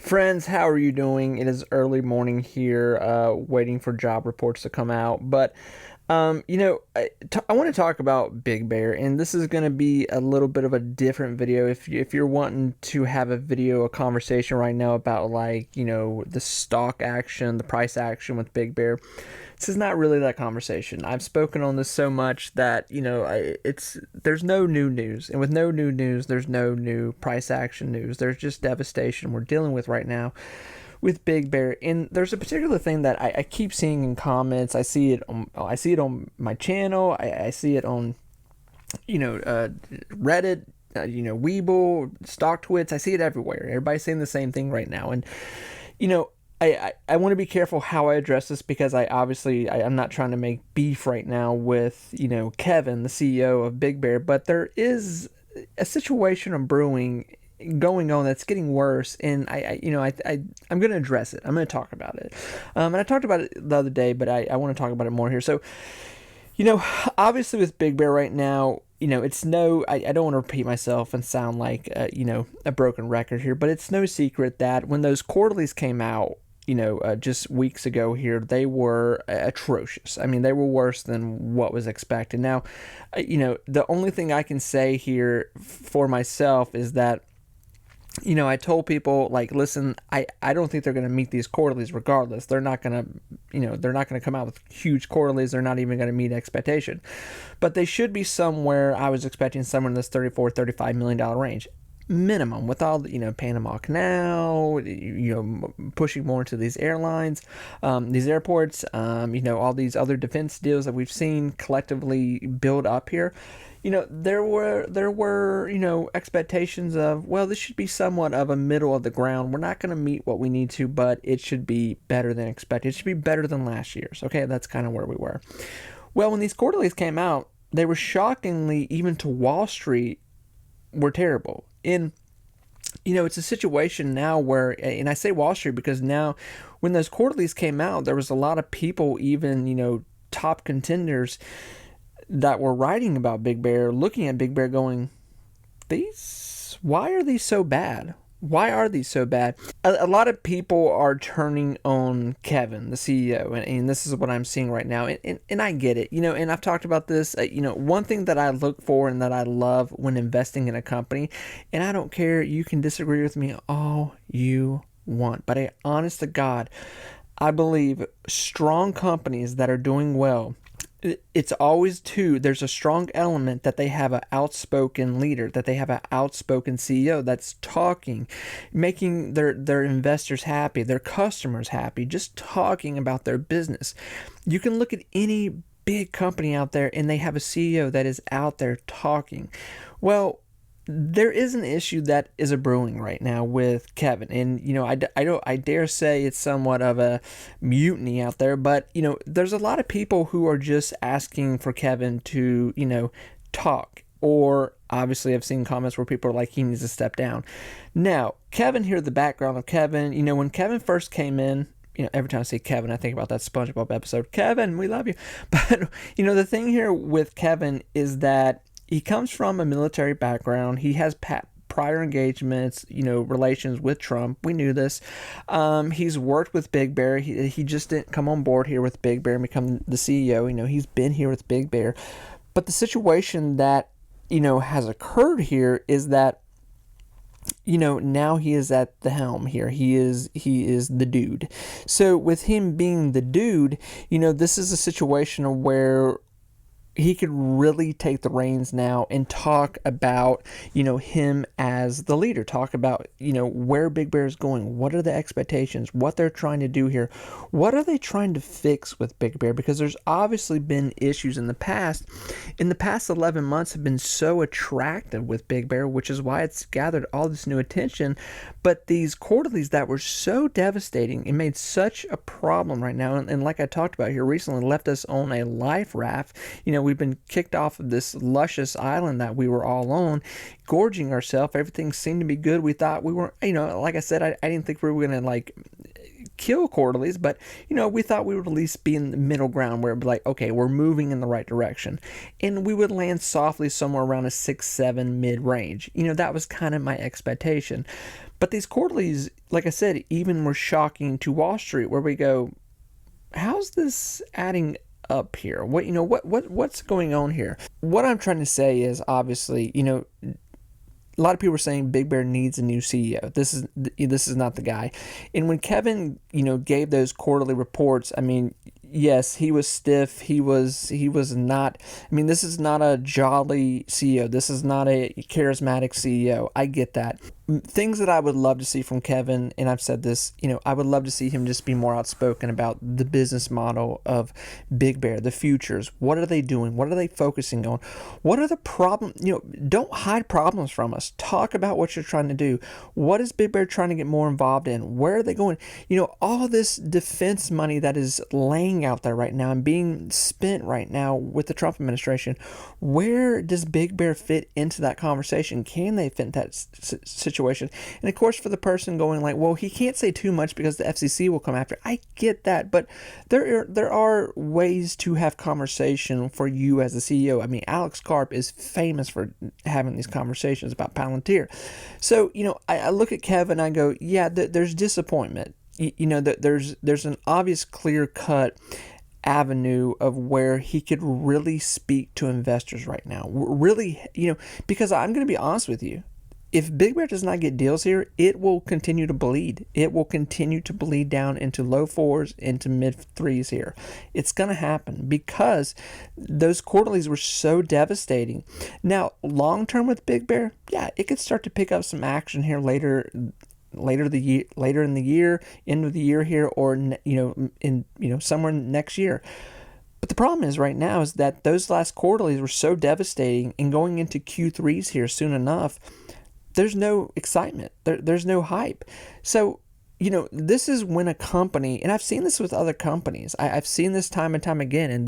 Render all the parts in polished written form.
Friends, how are you doing? It is early morning here, waiting for job reports to come out. But, I want to talk about Big Bear, and this is going to be a little bit of a different video. If you're wanting to have a conversation right now about the stock action, the price action with Big Bear, this is not really that conversation. I've spoken on this so much that there's no new news, and with no new news, there's no new price action news. There's just devastation we're dealing with right now with Big Bear. And there's a particular thing that I keep seeing in comments. I see it on my channel. I see it on Reddit. Webull, stock twits. I see it everywhere. Everybody's saying the same thing right now, and you know I want to be careful how I address this because I'm not trying to make beef right now with Kevin, the CEO of Big Bear, but there is a situation of brewing going on that's getting worse, and I'm going to address it. I'm going to talk about it, and I talked about it the other day, but I want to talk about it more here. So obviously with Big Bear right now, it's I don't want to repeat myself and sound like a broken record here, but it's no secret that when those quarterlies came out, just weeks ago here, they were atrocious. I mean, they were worse than what was expected. Now, the only thing I can say here for myself is that, I told people, like, listen, I don't think they're going to meet these quarterlies regardless. They're not going to come out with huge quarterlies. They're not even going to meet expectation. But they should be somewhere, I was expecting somewhere in this $34-$35 million range. Minimum, with all the, Panama Canal, pushing more into these airlines, these airports, all these other defense deals that we've seen collectively build up here. There were expectations of, well, this should be somewhat of a middle of the ground. We're not going to meet what we need to, but it should be better than expected. It should be better than last year's. Okay, that's kind of where we were. Well, when these quarterlies came out, they were shockingly, even to Wall Street, were terrible. And it's a situation now where, and I say Wall Street because now when those quarterlies came out, there was a lot of people, even top contenders, that were writing about Big Bear, looking at Big Bear going, why are these so bad? Why are these so bad? A lot of people are turning on Kevin, the CEO, and this is what I'm seeing right now. And I get it, and I've talked about this. One thing that I look for and that I love when investing in a company, and I don't care, you can disagree with me all you want, but honest to God, I believe strong companies that are doing well, it's always there's a strong element that they have an outspoken leader, that they have an outspoken CEO that's talking, making their investors happy, their customers happy, just talking about their business. You can look at any big company out there and they have a CEO that is out there talking. Well, there is an issue that is a brewing right now with Kevin, and I dare say it's somewhat of a mutiny out there, but there's a lot of people who are just asking for Kevin to talk, or obviously I've seen comments where people are like, he needs to step down. Now, Kevin here, the background of Kevin, when Kevin first came in, every time I say Kevin, I think about that SpongeBob episode. Kevin, we love you. But the thing here with Kevin is that he comes from a military background. He has prior engagements, relations with Trump. We knew this. He's worked with Big Bear. He just didn't come on board here with Big Bear and become the CEO. He's been here with Big Bear. But the situation that, has occurred here is that, now he is at the helm here. He is the dude. So with him being the dude, this is a situation where he could really take the reins now and talk about, him as the leader, talk about, where Big Bear is going, what are the expectations, what they're trying to do here, what are they trying to fix with Big Bear, because there's obviously been issues in the past. In the past 11 months have been so attractive with Big Bear, which is why it's gathered all this new attention, but these quarterlies that were so devastating, it made such a problem right now, and like I talked about here recently, left us on a life raft. We've been kicked off of this luscious island that we were all on, gorging ourselves. Everything seemed to be good. We thought we were, like I said, I didn't think we were going to kill quarterlies, but we thought we would at least be in the middle ground where it'd be like, okay, we're moving in the right direction, and we would land softly somewhere around a 6-7 mid range. That was kind of my expectation. But these quarterlies, like I said, even were shocking to Wall Street, where we go, how's this adding up here? What's going on here? What I'm trying to say is, obviously, a lot of people are saying Big Bear needs a new CEO. This is not the guy. And when Kevin, gave those quarterly reports, I mean, yes, he was stiff. He was not. I mean, this is not a jolly CEO. This is not a charismatic CEO. I get that. Things that I would love to see from Kevin, and I've said this, I would love to see him just be more outspoken about the business model of Big Bear, the futures. What are they doing? What are they focusing on? What are the problems? Don't hide problems from us. Talk about what you're trying to do. What is Big Bear trying to get more involved in? Where are they going? All this defense money that is laying out there right now and being spent right now with the Trump administration, where does Big Bear fit into that conversation? Can they fit in that situation? And of course, for the person going like, well, he can't say too much because the FCC will come after. I get that, but there are ways to have conversation for you as the CEO. I mean, Alex Karp is famous for having these conversations about Palantir. So, I look at Kevin, I go, yeah, there's disappointment. There's an obvious clear-cut avenue of where he could really speak to investors right now. Really, because I'm going to be honest with you. If Big Bear does not get deals here, it will continue to bleed. It will continue to bleed down into low 4s, into mid 3s here. It's going to happen because those quarterlies were so devastating. Now, long term with Big Bear, yeah, it could start to pick up some action here later in the year, end of the year here, or somewhere next year. But the problem is right now is that those last quarterlies were so devastating, and going into Q3s here soon enough, there's no excitement. There's no hype. So, this is when a company, and I've seen this with other companies. I've seen this time and time again, and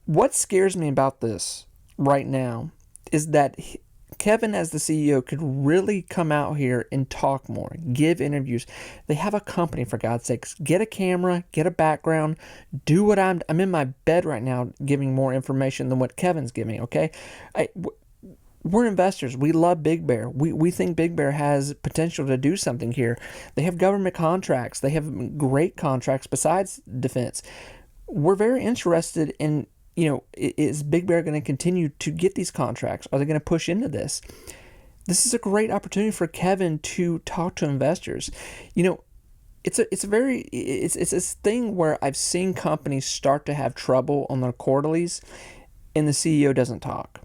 what scares me about this right now is that Kevin, as the CEO, could really come out here and talk more, give interviews. They have a company, for God's sakes. Get a camera, get a background, do what I'm in my bed right now giving more information than what Kevin's giving, okay? We're investors. We love Big Bear. We think Big Bear has potential to do something here. They have government contracts. They have great contracts besides defense. We're very interested in, is Big Bear going to continue to get these contracts? Are they going to push into this? This is a great opportunity for Kevin to talk to investors. It's this thing where I've seen companies start to have trouble on their quarterlies, and the CEO doesn't talk.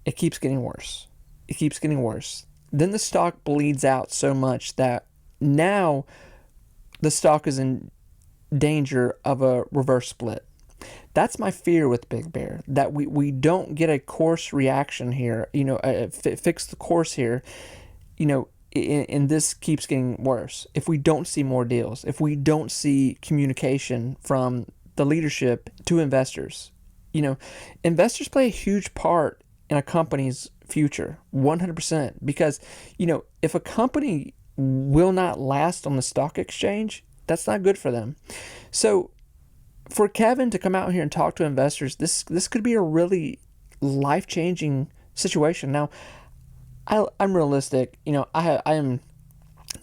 It keeps getting worse. It keeps getting worse. Then the stock bleeds out so much that now the stock is in danger of a reverse split. That's my fear with Big Bear, that we don't get a course reaction here, fix the course here, and this keeps getting worse. If we don't see more deals, if we don't see communication from the leadership to investors, investors play a huge part in a company's future, 100%, because, if a company will not last on the stock exchange, that's not good for them. So for Kevin to come out here and talk to investors, this could be a really life-changing situation. Now, I'm realistic. I am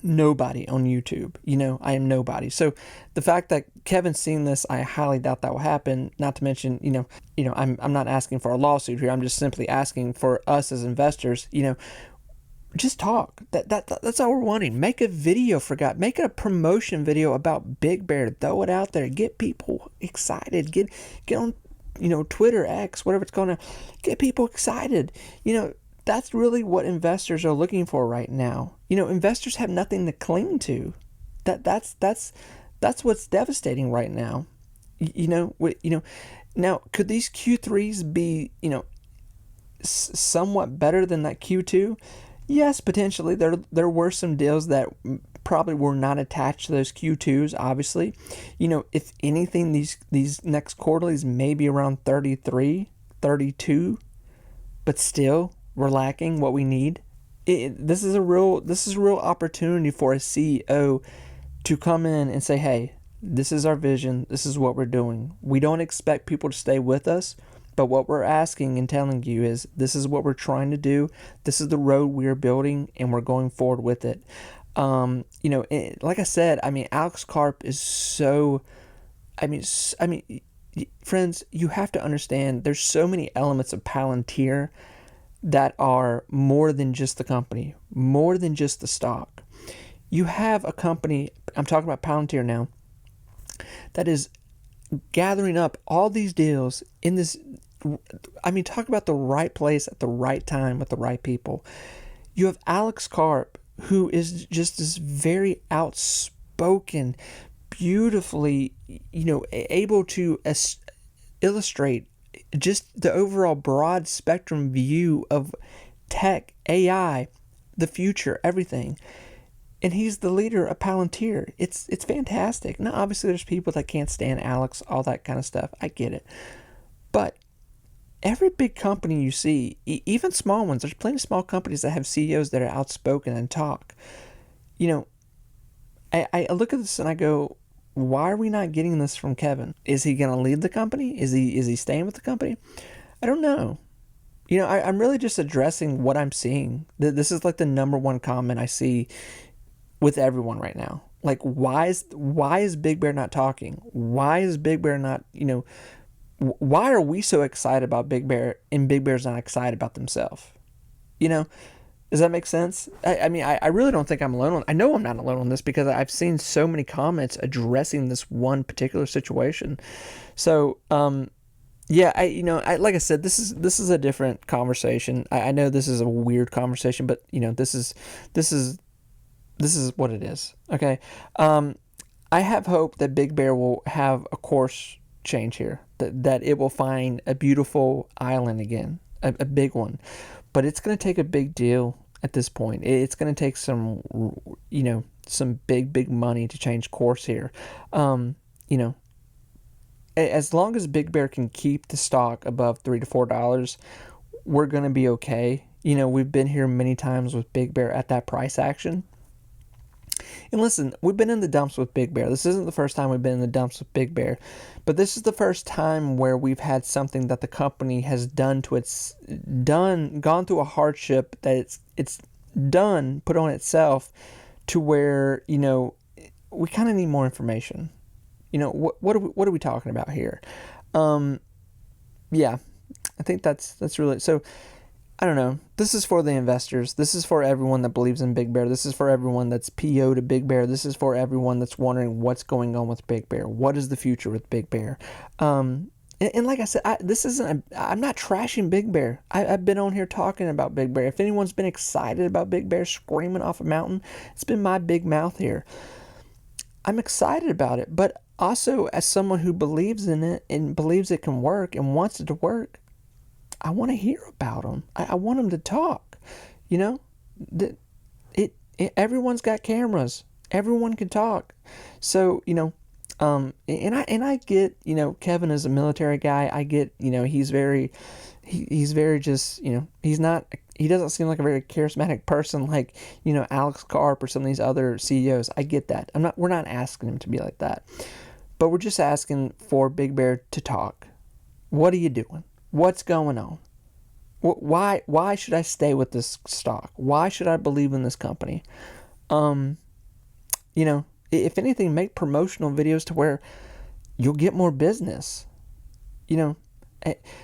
nobody on YouTube. I am nobody. So the fact that Kevin's seen this, I highly doubt that will happen. Not to mention, I'm not asking for a lawsuit here. I'm just simply asking for us as investors, just talk. That's all we're wanting. Make a video, for God. Make a promotion video about Big Bear. Throw it out there. Get people excited. Get on, Twitter, X, whatever it's going to. Get people excited. That's really what investors are looking for right now. Investors have nothing to cling to. That's what's devastating right now. Now, could these Q3s be, somewhat better than that Q2? Yes, potentially. There were some deals that probably were not attached to those Q2s, obviously. If anything, these next quarterlies may be around 33, 32, but still we're lacking what we need. This is a real opportunity for a CEO to come in and say, hey, this is our vision, this is what we're doing. We don't expect people to stay with us, but what we're asking and telling you is this is what we're trying to do. This is the road we're building, and we're going forward with it. Like I said, I mean, Alex Karp is so. Friends, you have to understand. There's so many elements of Palantir that are more than just the company, more than just the stock. You have a company. I'm talking about Palantir now. That is gathering up all these deals in this. I mean, talk about the right place at the right time with the right people. You have Alex Karp, who is just this very outspoken, beautifully, able to illustrate just the overall broad spectrum view of tech, AI, the future, everything. And he's the leader of Palantir. It's fantastic. Now, obviously, there's people that can't stand Alex, all that kind of stuff. I get it. But every big company you see, even small ones, there's plenty of small companies that have CEOs that are outspoken and talk. I look at this and I go, why are we not getting this from Kevin? Is he going to leave the company? Is he staying with the company? I don't know. I'm really just addressing what I'm seeing. This is like the number one comment I see with everyone right now. Like, why is Big Bear not talking? Why is Big Bear not, why are we so excited about Big Bear and Big Bear's not excited about themselves? Does that make sense? I really don't think I'm alone I know I'm not alone on this, because I've seen so many comments addressing this one particular situation. So, like I said, this is a different conversation. I know this is a weird conversation, but this is what it is. Okay. I have hope that Big Bear will have a course change here, that it will find a beautiful island again, a big one, but it's going to take a big deal at this point. It's going to take some big money to change course here. As long as Big Bear can keep the stock above $3 to $4, we're going to be okay. We've been here many times with Big Bear at that price action. And listen, we've been in the dumps with Big Bear. This isn't the first time we've been in the dumps with Big Bear, but this is the first time where we've had something that the company has gone through a hardship that it's put on itself, to where, we kind of need more information. What are we talking about here? Yeah, I think that's really, so I don't know. This is for the investors. This is for everyone that believes in Big Bear. This is for everyone that's PO to Big Bear. This is for everyone that's wondering what's going on with Big Bear. What is the future with Big Bear? And like I said, I'm not trashing Big Bear. I've been on here talking about Big Bear. If anyone's been excited about Big Bear screaming off a mountain, it's been my big mouth here. I'm excited about it, but also as someone who believes in it and believes it can work and wants it to work, I want to hear about them. I want them to talk. Everyone's got cameras. Everyone can talk. So, and I get, Kevin is a military guy. I get, he's very just, he doesn't seem like a very charismatic person like, Alex Karp or some of these other CEOs. I get that. We're not asking him to be like that, but we're just asking for Big Bear to talk. What are you doing? What's going on? Why should I stay with this stock? Why should I believe in this company? If anything, make promotional videos to where you'll get more business.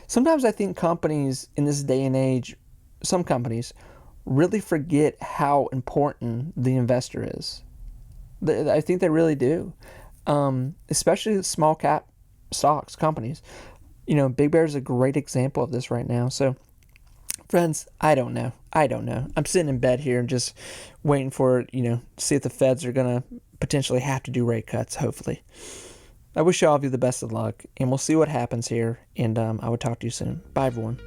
Sometimes I think companies in this day and age, some companies really forget how important the investor is. I think they really do, especially small cap stocks, companies. Big Bear is a great example of this right now. So, friends, I don't know. I'm sitting in bed here and just waiting for, see if the Feds are going to potentially have to do rate cuts, hopefully. I wish all of you the best of luck, and we'll see what happens here, and I will talk to you soon. Bye, everyone.